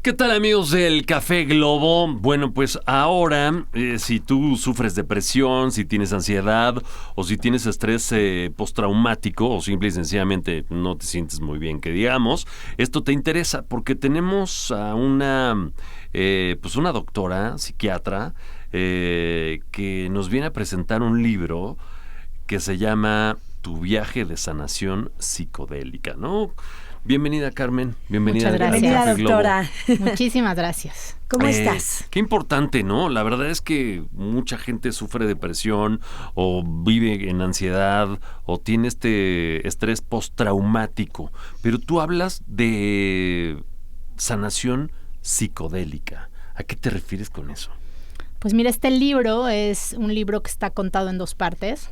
¿Qué tal, amigos del Café Globo? Bueno, pues ahora, si tú sufres depresión, si tienes ansiedad o si tienes estrés postraumático o simple y sencillamente no te sientes muy bien, que digamos, esto te interesa porque tenemos a una doctora, psiquiatra, que nos viene a presentar un libro que se llama Tu viaje de sanación psicodélica, ¿no? Bienvenida, Carmen. Bienvenida. Muchas gracias. Bienvenida, doctora. Muchísimas gracias. ¿Cómo estás? Qué importante, ¿no? La verdad es que mucha gente sufre depresión o vive en ansiedad o tiene este estrés postraumático. Pero tú hablas de sanación psicodélica. ¿A qué te refieres con eso? Pues mira, este libro es un libro que está contado en dos partes.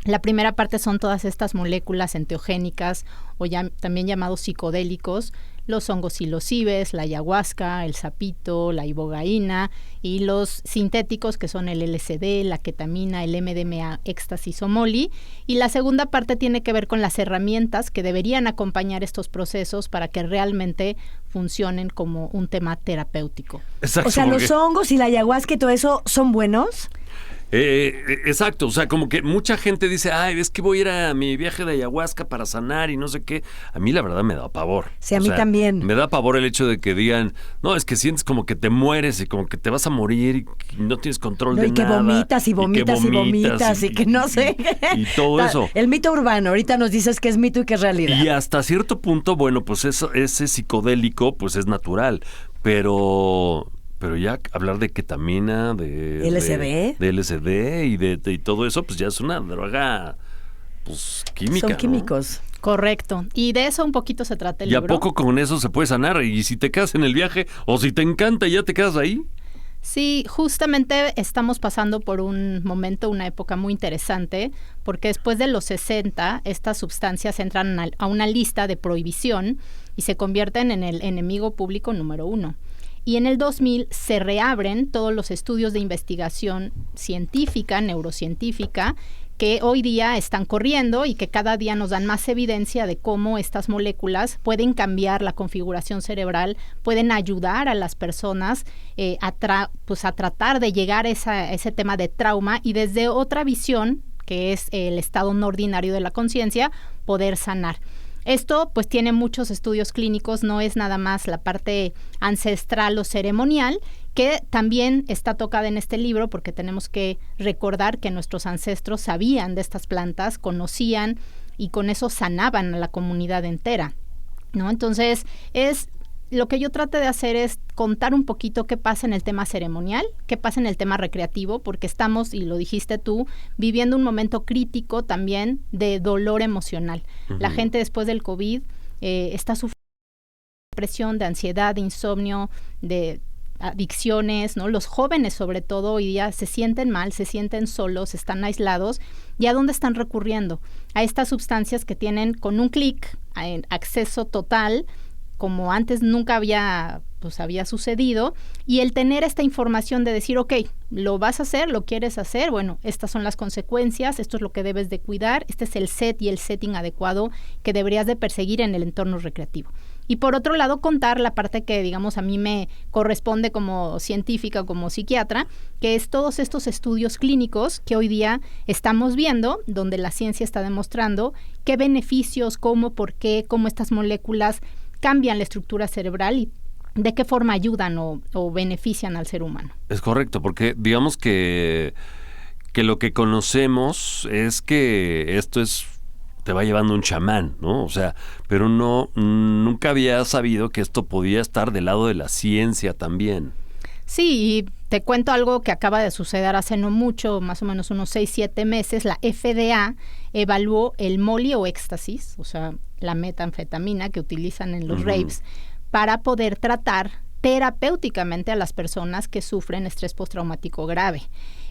La primera parte son todas estas moléculas enteogénicas o también llamados psicodélicos, los hongos psilocibes, la ayahuasca, el sapito, la ibogaína y los sintéticos que son el LSD, la ketamina, el MDMA, éxtasis o moli. Y la segunda parte tiene que ver con las herramientas que deberían acompañar estos procesos para que realmente funcionen como un tema terapéutico. Exacto, O sea, los hongos y la ayahuasca y todo eso son buenos. Exacto, o sea, como que mucha gente dice, ay, es que voy a ir a mi viaje de ayahuasca para sanar y no sé qué. A mí la verdad me da pavor. Sí, a mí también. Me da pavor el hecho de que digan, no, es que sientes como que te mueres y como que te vas a morir y no tienes control de y que nada. vomitas y vomitas y que no sé. Y todo eso. El mito urbano, ahorita nos dices que es mito y que es realidad. Y hasta cierto punto, bueno, pues ese psicodélico pues es natural, pero ya hablar de ketamina, de LSD, de LSD y todo eso, pues ya es una droga pues química. Son químicos. ¿No? Correcto. Y de eso un poquito se trata el libro. ¿Y a poco con eso se puede sanar? Y si te quedas en el viaje o si te encanta y ya te quedas ahí. Sí, justamente estamos pasando por un momento, una época muy interesante, porque después de los 60, estas sustancias entran a una lista de prohibición y se convierten en el enemigo público número 1. Y en el 2000 se reabren todos los estudios de investigación científica, neurocientífica, que hoy día están corriendo y que cada día nos dan más evidencia de cómo estas moléculas pueden cambiar la configuración cerebral, pueden ayudar a las personas a tratar de llegar a ese tema de trauma y desde otra visión, que es el estado no ordinario de la conciencia, poder sanar. Esto pues tiene muchos estudios clínicos, no es nada más la parte ancestral o ceremonial, que también está tocada en este libro porque tenemos que recordar que nuestros ancestros sabían de estas plantas, conocían y con eso sanaban a la comunidad entera, ¿no? Entonces lo que yo trato de hacer es contar un poquito qué pasa en el tema ceremonial, qué pasa en el tema recreativo, porque estamos, y lo dijiste tú, viviendo un momento crítico también de dolor emocional. Uh-huh. La gente después del COVID está sufriendo de depresión, de ansiedad, de insomnio, de adicciones, ¿no? Los jóvenes sobre todo hoy día se sienten mal, se sienten solos, están aislados. ¿Y a dónde están recurriendo? A estas sustancias que tienen con un clic acceso total, como antes nunca había sucedido, y el tener esta información de decir, ok, lo vas a hacer, lo quieres hacer, bueno, estas son las consecuencias, esto es lo que debes de cuidar, este es el set y el setting adecuado que deberías de perseguir en el entorno recreativo. Y por otro lado, contar la parte que, digamos, a mí me corresponde como científica, como psiquiatra, que es todos estos estudios clínicos que hoy día estamos viendo, donde la ciencia está demostrando qué beneficios, cómo, por qué, cómo estas moléculas cambian la estructura cerebral y de qué forma ayudan o benefician al ser humano. Es correcto, porque digamos que lo que conocemos es que esto te va llevando un chamán, ¿no? O sea, pero nunca había sabido que esto podía estar del lado de la ciencia también. Sí, y te cuento algo que acaba de suceder hace no mucho, más o menos unos 6-7 meses. La FDA evaluó el moli o éxtasis, o sea, la metanfetamina que utilizan en los raves, para poder tratar terapéuticamente a las personas que sufren estrés postraumático grave.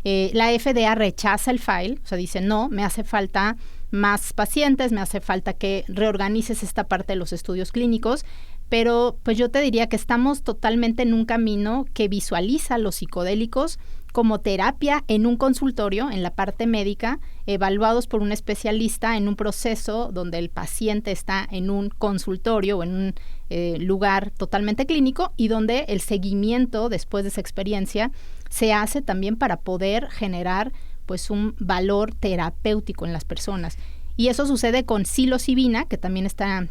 La FDA rechaza el file, o sea, dice, no, me hace falta más pacientes, me hace falta que reorganices esta parte de los estudios clínicos, pero pues yo te diría que estamos totalmente en un camino que visualiza los psicodélicos como terapia en un consultorio, en la parte médica, evaluados por un especialista en un proceso donde el paciente está en un consultorio o en un lugar totalmente clínico y donde el seguimiento después de esa experiencia se hace también para poder generar pues un valor terapéutico en las personas. Y eso sucede con psilocibina, que también está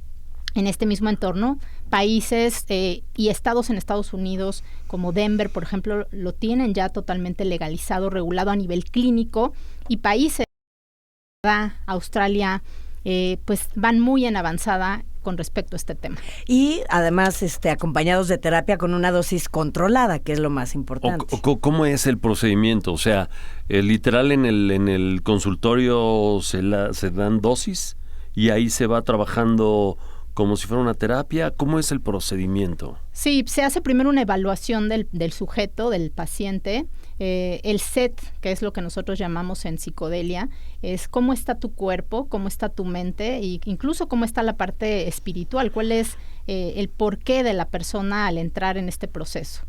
en este mismo entorno. Países y estados en Estados Unidos como Denver, por ejemplo, lo tienen ya totalmente legalizado, regulado a nivel clínico, y países Australia pues van muy en avanzada con respecto a este tema. Y además acompañados de terapia con una dosis controlada, que es lo más importante. ¿Cómo es el procedimiento? O sea, literal en el consultorio se dan dosis y ahí se va trabajando como si fuera una terapia. ¿Cómo es el procedimiento? Sí, se hace primero una evaluación del sujeto, del paciente. El SET, que es lo que nosotros llamamos en psicodelia, es cómo está tu cuerpo, cómo está tu mente e incluso cómo está la parte espiritual, cuál es el porqué de la persona al entrar en este proceso.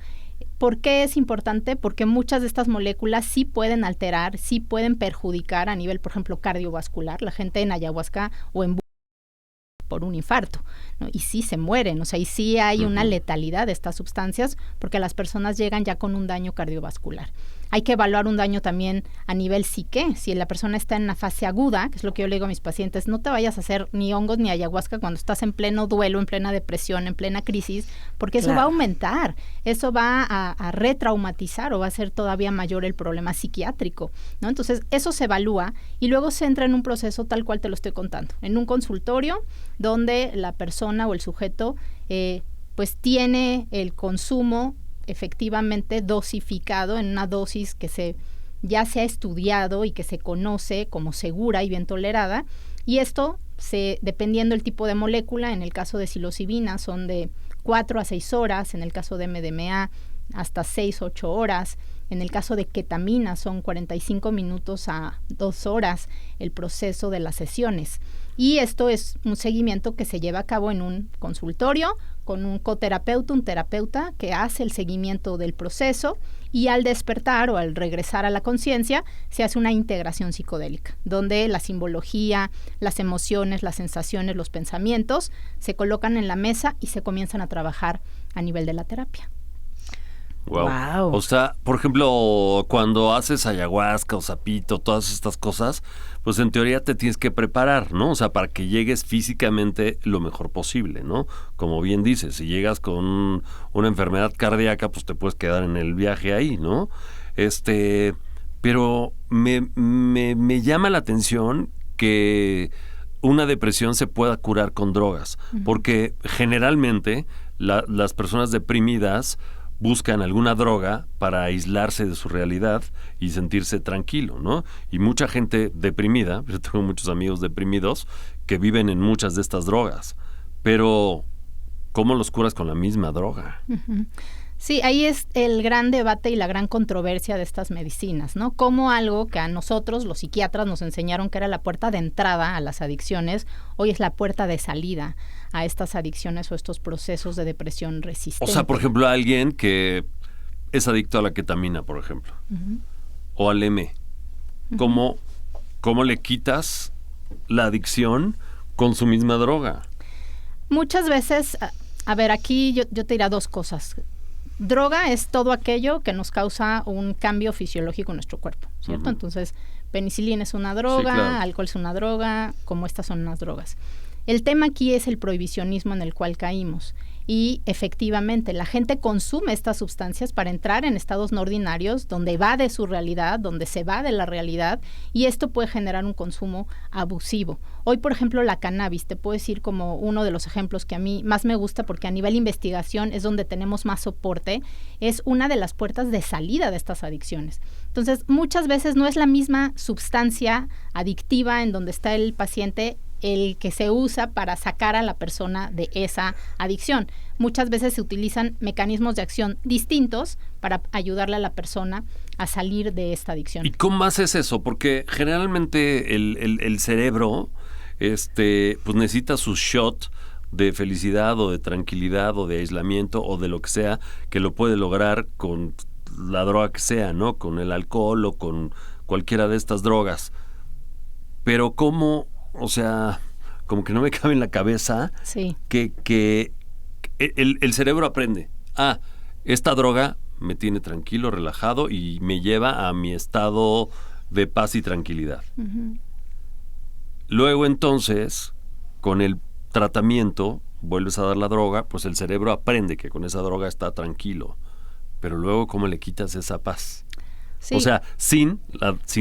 ¿Por qué es importante? Porque muchas de estas moléculas sí pueden alterar, sí pueden perjudicar a nivel, por ejemplo, cardiovascular. La gente en ayahuasca o en por un infarto, ¿no? Y sí se mueren, o sea, y sí hay una letalidad de estas sustancias porque las personas llegan ya con un daño cardiovascular. Hay que evaluar un daño también a nivel psique. Si la persona está en una fase aguda, que es lo que yo le digo a mis pacientes, no te vayas a hacer ni hongos ni ayahuasca cuando estás en pleno duelo, en plena depresión, en plena crisis, porque eso va a aumentar, eso va a retraumatizar o va a ser todavía mayor el problema psiquiátrico, ¿no? Entonces, eso se evalúa y luego se entra en un proceso tal cual te lo estoy contando, en un consultorio donde la persona o el sujeto pues tiene el consumo efectivamente dosificado en una dosis que ya se ha estudiado y que se conoce como segura y bien tolerada, y esto dependiendo del tipo de molécula, en el caso de psilocibina son de 4 a 6 horas, en el caso de MDMA hasta 6, 8 horas, en el caso de ketamina son 45 minutos a 2 horas el proceso de las sesiones. Y esto es un seguimiento que se lleva a cabo en un consultorio con un coterapeuta, un terapeuta que hace el seguimiento del proceso, y al despertar o al regresar a la conciencia se hace una integración psicodélica, donde la simbología, las emociones, las sensaciones, los pensamientos se colocan en la mesa y se comienzan a trabajar a nivel de la terapia. Wow. O sea, por ejemplo, cuando haces ayahuasca o sapito, todas estas cosas, pues en teoría te tienes que preparar, ¿no? O sea, para que llegues físicamente lo mejor posible, ¿no? Como bien dices, si llegas con una enfermedad cardíaca, pues te puedes quedar en el viaje ahí, ¿no? Pero me llama la atención que una depresión se pueda curar con drogas, porque generalmente las personas deprimidas buscan alguna droga para aislarse de su realidad y sentirse tranquilo, ¿no? Y mucha gente deprimida, yo tengo muchos amigos deprimidos que viven en muchas de estas drogas, pero ¿cómo los curas con la misma droga? Sí, ahí es el gran debate y la gran controversia de estas medicinas, ¿no? Como algo que a nosotros, los psiquiatras, nos enseñaron que era la puerta de entrada a las adicciones, hoy es la puerta de salida a estas adicciones o estos procesos de depresión resistente. O sea, por ejemplo, alguien que es adicto a la ketamina, por ejemplo, o al M, ¿cómo le quitas la adicción con su misma droga? Muchas veces, a ver, aquí yo te diré dos cosas. Droga es todo aquello que nos causa un cambio fisiológico en nuestro cuerpo, ¿cierto? Entonces, penicilina es una droga, sí, claro. Alcohol es una droga, como estas son unas drogas. El tema aquí es el prohibicionismo en el cual caímos. Y efectivamente, la gente consume estas sustancias para entrar en estados no ordinarios, donde va de su realidad, donde se va de la realidad, y esto puede generar un consumo abusivo. Hoy, por ejemplo, la cannabis, te puedo decir como uno de los ejemplos que a mí más me gusta, porque a nivel investigación es donde tenemos más soporte, es una de las puertas de salida de estas adicciones. Entonces, muchas veces no es la misma sustancia adictiva en donde está el paciente el que se usa para sacar a la persona de esa adicción. Muchas veces se utilizan mecanismos de acción distintos para ayudarle a la persona a salir de esta adicción. ¿Y cómo haces eso? Porque generalmente el cerebro pues necesita su shot de felicidad o de tranquilidad o de aislamiento o de lo que sea, que lo puede lograr con la droga que sea, ¿no? Con el alcohol o con cualquiera de estas drogas. Pero cómo, o sea, como que no me cabe en la cabeza Sí. que el cerebro aprende. Esta droga me tiene tranquilo, relajado y me lleva a mi estado de paz y tranquilidad. Uh-huh. Luego entonces, con el tratamiento, vuelves a dar la droga, pues el cerebro aprende que con esa droga está tranquilo. Pero luego, ¿cómo le quitas esa paz? Sí. O sea, sin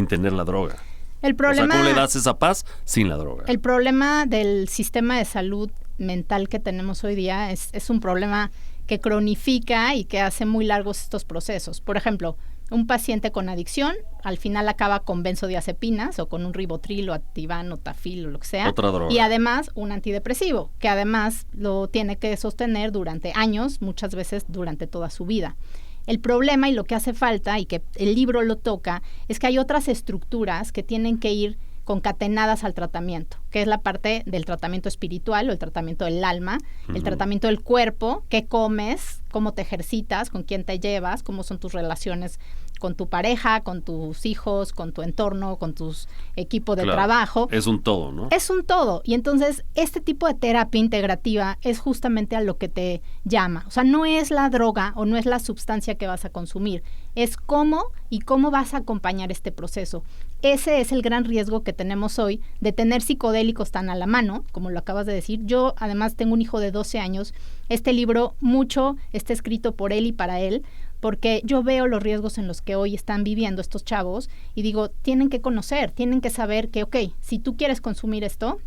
tener la droga. El problema, o sea, ¿cómo le das esa paz sin la droga? El problema del sistema de salud mental que tenemos hoy día es un problema que cronifica y que hace muy largos estos procesos. Por ejemplo, un paciente con adicción al final acaba con benzodiazepinas o con un ribotril o Ativan o Tafil o lo que sea. Otra droga. Y además un antidepresivo, que además lo tiene que sostener durante años, muchas veces durante toda su vida. El problema y lo que hace falta, y que el libro lo toca, es que hay otras estructuras que tienen que ir concatenadas al tratamiento, que es la parte del tratamiento espiritual o el tratamiento del alma, el tratamiento del cuerpo, qué comes, cómo te ejercitas, con quién te llevas, cómo son tus relaciones con tu pareja, con tus hijos, con tu entorno, con tus equipos de trabajo. Es un todo, ¿no? Es un todo. Y entonces, este tipo de terapia integrativa es justamente a lo que te llama. O sea, no es la droga o no es la sustancia que vas a consumir. Es cómo y cómo vas a acompañar este proceso. Ese es el gran riesgo que tenemos hoy de tener psicodélicos tan a la mano, como lo acabas de decir. Yo, además, tengo un hijo de 12 años. Este libro, mucho está escrito por él y para él, porque yo veo los riesgos en los que hoy están viviendo estos chavos y digo, tienen que conocer, tienen que saber que, ok, si tú quieres consumir esto,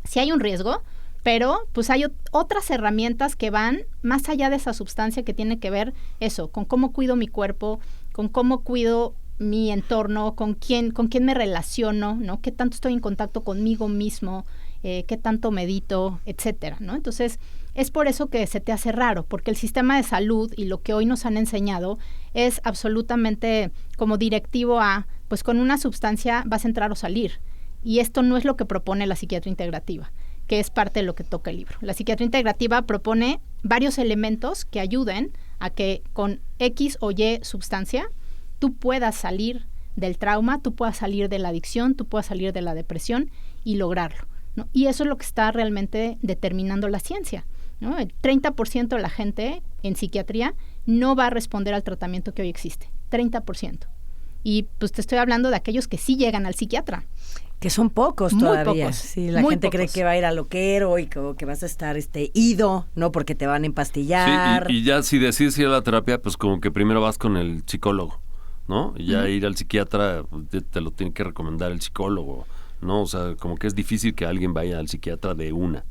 sí hay un riesgo, pero pues hay otras herramientas que van más allá de esa sustancia que tiene que ver eso, con cómo cuido mi cuerpo, con cómo cuido mi entorno, con quién me relaciono, ¿no? Qué tanto estoy en contacto conmigo mismo, qué tanto medito, etcétera, ¿no? Entonces, es por eso que se te hace raro, porque el sistema de salud y lo que hoy nos han enseñado es absolutamente como directivo a, pues con una sustancia vas a entrar o salir. Y esto no es lo que propone la psiquiatría integrativa, que es parte de lo que toca el libro. La psiquiatría integrativa propone varios elementos que ayuden a que con X o Y sustancia tú puedas salir del trauma, tú puedas salir de la adicción, tú puedas salir de la depresión y lograrlo, ¿no? Y eso es lo que está realmente determinando la ciencia, ¿no? El 30% de la gente en psiquiatría no va a responder al tratamiento que hoy existe, 30%. Y pues te estoy hablando de aquellos que sí llegan al psiquiatra. Que son pocos muy todavía. Pocos, sí, la muy gente pocos. cree que va a ir a loquero y que vas a estar ido, ¿no? Porque te van a empastillar. Sí, y ya si decides ir a la terapia, pues como que primero vas con el psicólogo, ¿no? Y ya ir al psiquiatra te lo tiene que recomendar el psicólogo, ¿no? O sea, como que es difícil que alguien vaya al psiquiatra de una,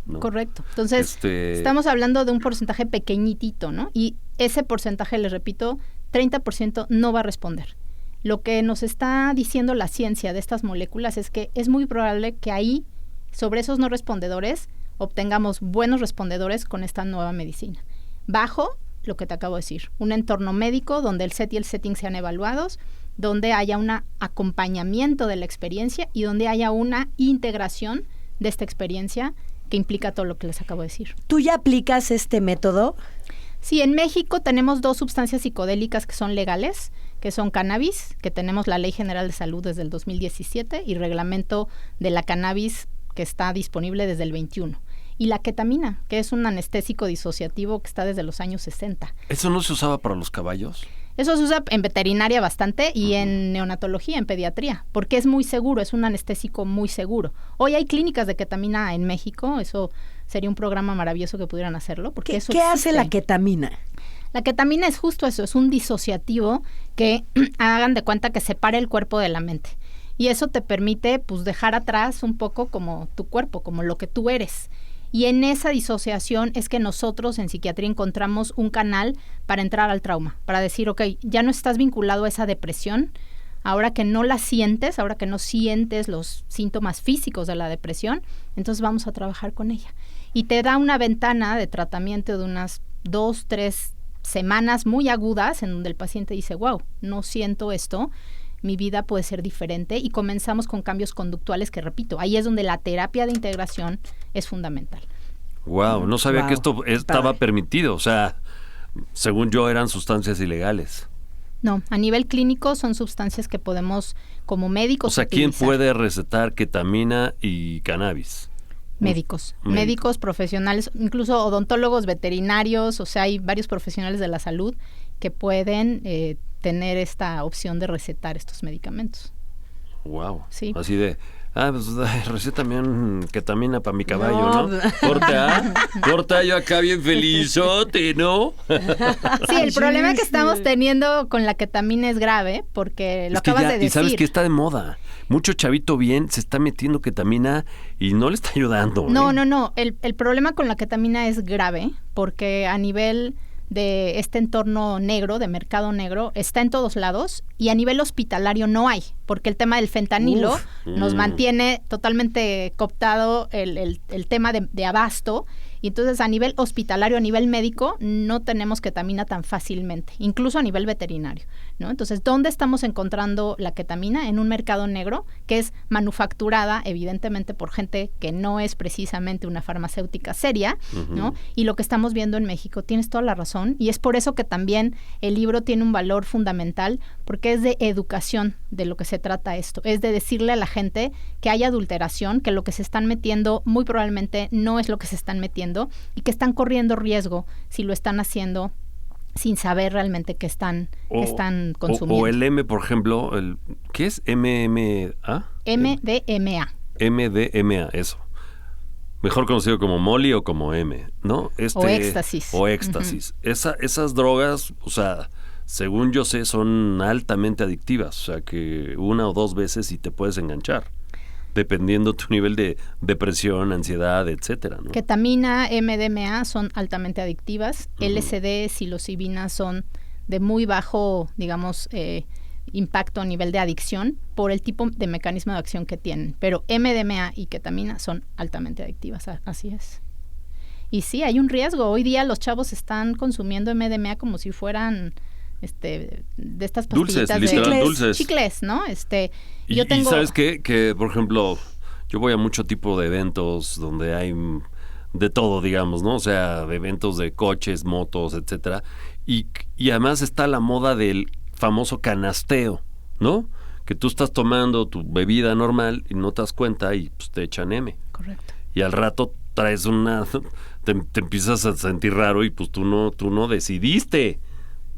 ¿no? Correcto. Entonces, estamos hablando de un porcentaje pequeñitito, ¿no? Y ese porcentaje, les repito, 30% no va a responder. Lo que nos está diciendo la ciencia de estas moléculas es que es muy probable que ahí, sobre esos no respondedores, obtengamos buenos respondedores con esta nueva medicina. Bajo lo que te acabo de decir, un entorno médico donde el set y el setting sean evaluados, donde haya un acompañamiento de la experiencia y donde haya una integración de esta experiencia que implica todo lo que les acabo de decir. ¿Tú ya aplicas este método? Sí, en México tenemos 2 sustancias psicodélicas que son legales, que son cannabis, que tenemos la Ley General de Salud desde el 2017 y reglamento de la cannabis que está disponible desde el 21. Y la ketamina, que es un anestésico disociativo que está desde los años 60. ¿Eso no se usaba para los caballos? Eso se usa en veterinaria bastante y en neonatología, en pediatría, porque es muy seguro, es un anestésico muy seguro. Hoy hay clínicas de ketamina en México, eso sería un programa maravilloso que pudieran hacerlo. Porque eso ¿Qué hace la ketamina? La ketamina es justo eso, es un disociativo que hagan de cuenta que separa el cuerpo de la mente. Y eso te permite pues dejar atrás un poco como tu cuerpo, como lo que tú eres. Y en esa disociación es que nosotros en psiquiatría encontramos un canal para entrar al trauma, para decir, ok, ya no estás vinculado a esa depresión, ahora que no la sientes, ahora que no sientes los síntomas físicos de la depresión, entonces vamos a trabajar con ella. Y te da una ventana de tratamiento de unas 2, 3 semanas muy agudas en donde el paciente dice, wow, no siento esto, mi vida puede ser diferente y comenzamos con cambios conductuales que, repito, ahí es donde la terapia de integración es fundamental. Wow, no sabía Wow, que esto estaba padre. permitido. O sea, según yo eran sustancias ilegales. No, a nivel clínico son sustancias que podemos como O médicos sea, ¿quién utilizar. puede recetar ketamina y cannabis? Médicos profesionales, incluso odontólogos, veterinarios, o sea, hay varios profesionales de la salud que pueden tener esta opción de recetar estos medicamentos. Wow. Sí. Así de, pues recétame un ketamina para mi caballo, No. ¿no? Corte A, yo acá bien felizote, ¿no? Sí, el problema que Sí, estamos sí. teniendo con la ketamina es grave porque lo Es que acabas ya, de decir. y sabes que está de moda. Mucho chavito bien se está metiendo ketamina y no le está ayudando. No, ¿eh? no. El problema con la ketamina es grave porque a nivel de este entorno negro, de mercado negro, está en todos lados y a nivel hospitalario no hay, porque el tema del fentanilo Uf, nos mantiene totalmente cooptado el tema de abasto. Y entonces a nivel hospitalario, a nivel médico, no tenemos ketamina tan fácilmente, incluso a nivel veterinario, ¿no? Entonces, ¿dónde estamos encontrando la ketamina? En un mercado negro que es manufacturada, evidentemente, por gente que no es precisamente una farmacéutica seria, ¿no? Y lo que estamos viendo en México, tienes toda la razón, y es por eso que también el libro tiene un valor fundamental, porque es de educación de lo que se trata esto, es de decirle a la gente que hay adulteración, que lo que se están metiendo muy probablemente no es lo que se están metiendo y que están corriendo riesgo si lo están haciendo sin saber realmente que están consumiendo. O el M, por ejemplo, ¿qué es? MMA. MDMA. MDMA, eso. Mejor conocido como Molly o como M, ¿no? O éxtasis. O éxtasis. Esas drogas, o sea, según yo sé, son altamente adictivas. O sea, que una o dos veces y te puedes enganchar, dependiendo tu nivel de depresión, ansiedad, etcétera, ¿no? Ketamina, MDMA son altamente adictivas. LSD, psilocibina son de muy bajo, digamos, impacto a nivel de adicción por el tipo de mecanismo de acción que tienen. Pero MDMA y ketamina son altamente adictivas, así es. Y sí, hay un riesgo. Hoy día los chavos están consumiendo MDMA como si fueran de estas pastillitas Dulces, literal, dulces. chicles, ¿no? Y ¿sabes qué? Que, por ejemplo, yo voy a mucho tipo de eventos donde hay de todo, digamos, ¿no? O sea, de eventos de coches, motos, etcétera. Y además está la moda del famoso canasteo, ¿no? Que tú estás tomando tu bebida normal y no te das cuenta y pues, te echan M. Correcto. Y al rato traes te empiezas a sentir raro y pues tú no decidiste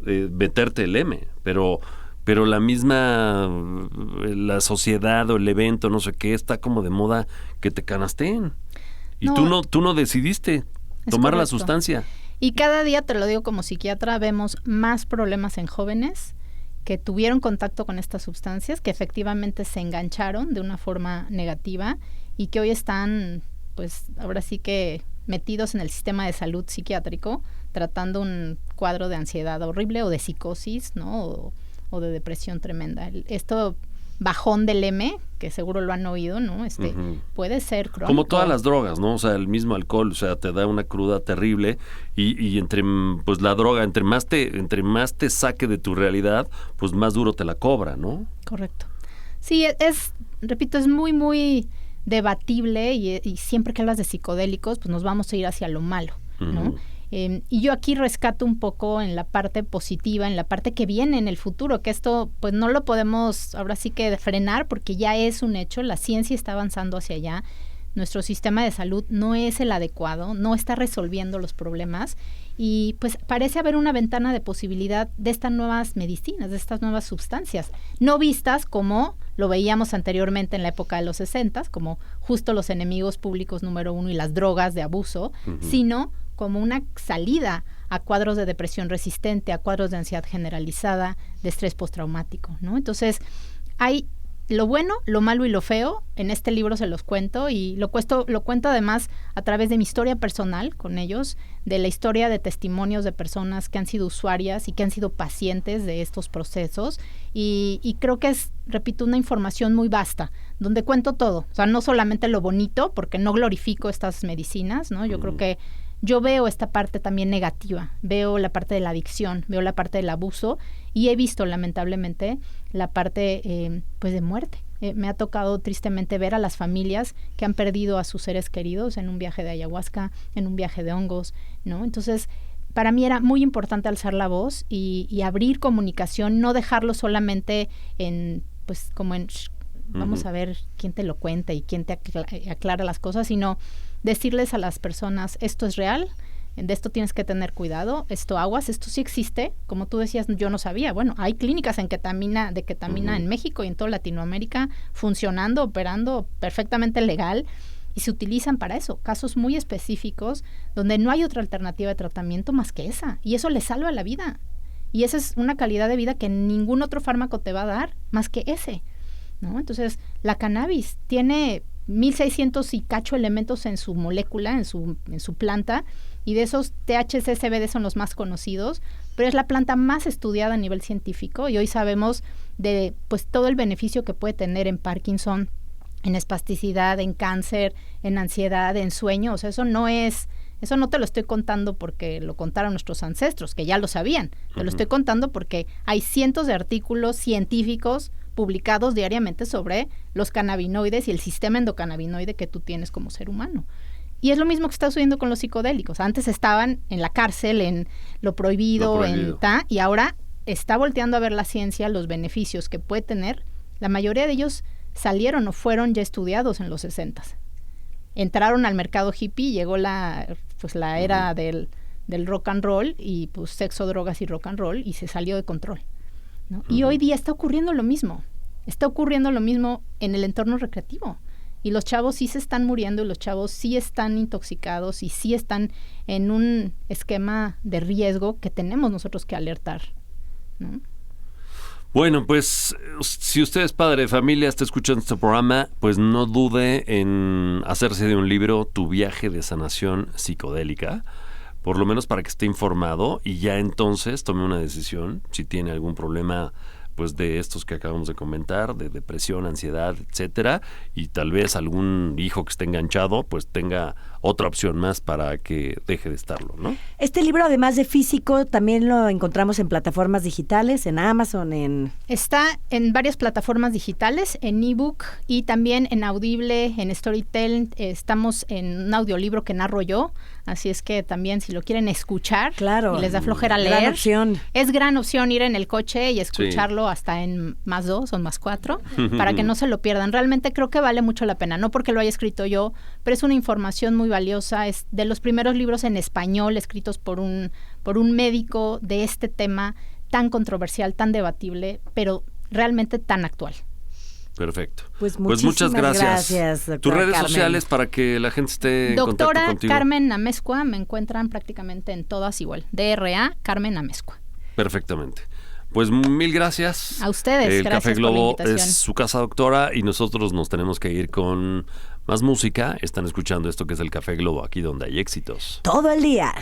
meterte el M, pero la misma la sociedad o el evento, no sé qué, está como de moda que te canasteen. Y No, tú no decidiste tomar la sustancia. Y cada día, te lo digo como psiquiatra, vemos más problemas en jóvenes que tuvieron contacto con estas sustancias, que efectivamente se engancharon de una forma negativa y que hoy están, pues ahora sí que metidos en el sistema de salud psiquiátrico, tratando un cuadro de ansiedad horrible o de psicosis, ¿no? O de depresión tremenda. Esto bajón del M, que seguro lo han oído, ¿no? Puede ser crónico. Como todas las drogas, ¿no? O sea, el mismo alcohol, o sea, te da una cruda terrible y entre, pues la droga, entre más te saque de tu realidad, pues más duro te la cobra, ¿no? Correcto. Sí, repito, es muy, muy debatible y siempre que hablas de psicodélicos, pues nos vamos a ir hacia lo malo, ¿no? Y yo aquí rescato un poco en la parte positiva, en la parte que viene en el futuro, que esto pues no lo podemos ahora sí que frenar porque ya es un hecho, la ciencia está avanzando hacia allá, nuestro sistema de salud no es el adecuado, no está resolviendo los problemas y pues parece haber una ventana de posibilidad de estas nuevas medicinas, de estas nuevas sustancias, no vistas como lo veíamos anteriormente en la época de los 60, como justo los enemigos públicos número 1 y las drogas de abuso, sino como una salida a cuadros de depresión resistente, a cuadros de ansiedad generalizada, de estrés postraumático, ¿no? Entonces, hay lo bueno, lo malo y lo feo. En este libro se los cuento y lo cuento además a través de mi historia personal con ellos, de la historia de testimonios de personas que han sido usuarias y que han sido pacientes de estos procesos y creo que es, repito, una información muy vasta, donde cuento todo. O sea, no solamente lo bonito, porque no glorifico estas medicinas, ¿no? Yo creo que yo veo esta parte también negativa, veo la parte de la adicción, veo la parte del abuso y he visto lamentablemente la parte pues de muerte, Me ha tocado tristemente ver a las familias que han perdido a sus seres queridos en un viaje de ayahuasca, en un viaje de hongos, ¿no? Entonces, para mí era muy importante alzar la voz y abrir comunicación, no dejarlo solamente en, pues, como en, vamos a ver quién te lo cuenta y quién te aclara las cosas, sino decirles a las personas, esto es real, de esto tienes que tener cuidado, esto aguas, esto sí existe, como tú decías, yo no sabía, bueno, hay clínicas de ketamina en México y en toda Latinoamérica funcionando, operando perfectamente legal, y se utilizan para eso, casos muy específicos donde no hay otra alternativa de tratamiento más que esa, y eso le salva la vida, y esa es una calidad de vida que ningún otro fármaco te va a dar más que ese, ¿no? Entonces, la cannabis tiene 1,600 y cacho elementos en su molécula, en su planta, y de esos THC, CBD son los más conocidos, pero es la planta más estudiada a nivel científico, y hoy sabemos de pues todo el beneficio que puede tener en Parkinson, en espasticidad, en cáncer, en ansiedad, en sueño. O sea, eso no te lo estoy contando porque lo contaron nuestros ancestros, que ya lo sabían. Te lo estoy contando porque hay cientos de artículos científicos publicados diariamente sobre los cannabinoides y el sistema endocannabinoide que tú tienes como ser humano. Y es lo mismo que está sucediendo con los psicodélicos. Antes estaban en la cárcel, en lo prohibido. Y ahora está volteando a ver la ciencia, los beneficios que puede tener. La mayoría de ellos salieron o fueron ya estudiados en los 60s. Entraron al mercado hippie, llegó la era del rock and roll y pues sexo, drogas y rock and roll, y se salió de control, ¿no? Y hoy día está ocurriendo lo mismo. Está ocurriendo lo mismo en el entorno recreativo. Y los chavos sí se están muriendo, y los chavos sí están intoxicados y sí están en un esquema de riesgo que tenemos nosotros que alertar, ¿no? Bueno, pues si usted es padre de familia, está escuchando este programa, pues no dude en hacerse de un libro, Tu viaje de sanación psicodélica, por lo menos para que esté informado y ya entonces tome una decisión si tiene algún problema pues de estos que acabamos de comentar, de depresión, ansiedad, etcétera, y tal vez algún hijo que esté enganchado, pues tenga otra opción más para que deje de estarlo, ¿no? Este libro, además de físico, también lo encontramos en plataformas digitales, en Amazon, Está en varias plataformas digitales, en ebook y también en Audible, en Storytel. Estamos en un audiolibro que narro yo, así es que también si lo quieren escuchar, claro, y les da flojera leer, gran opción. Es gran opción ir en el coche y escucharlo hasta en +2 o +4 para que no se lo pierdan. Realmente creo que vale mucho la pena, no porque lo haya escrito yo, pero es una información muy valiosa. Es de los primeros libros en español escritos por un médico de este tema tan controversial, tan debatible, pero realmente tan actual. Perfecto. Pues muchas gracias. Tus redes Carmen. sociales para que la gente esté en contacto Doctora contigo. Carmen Amezcua, me encuentran prácticamente en todas igual. DRA Carmen Amezcua. Perfectamente. Pues mil gracias. A ustedes, El gracias Café por la Globo invitación. es su casa, doctora, y nosotros nos tenemos que ir con más música. Están escuchando esto que es el Café Globo, aquí donde hay éxitos. Todo el día.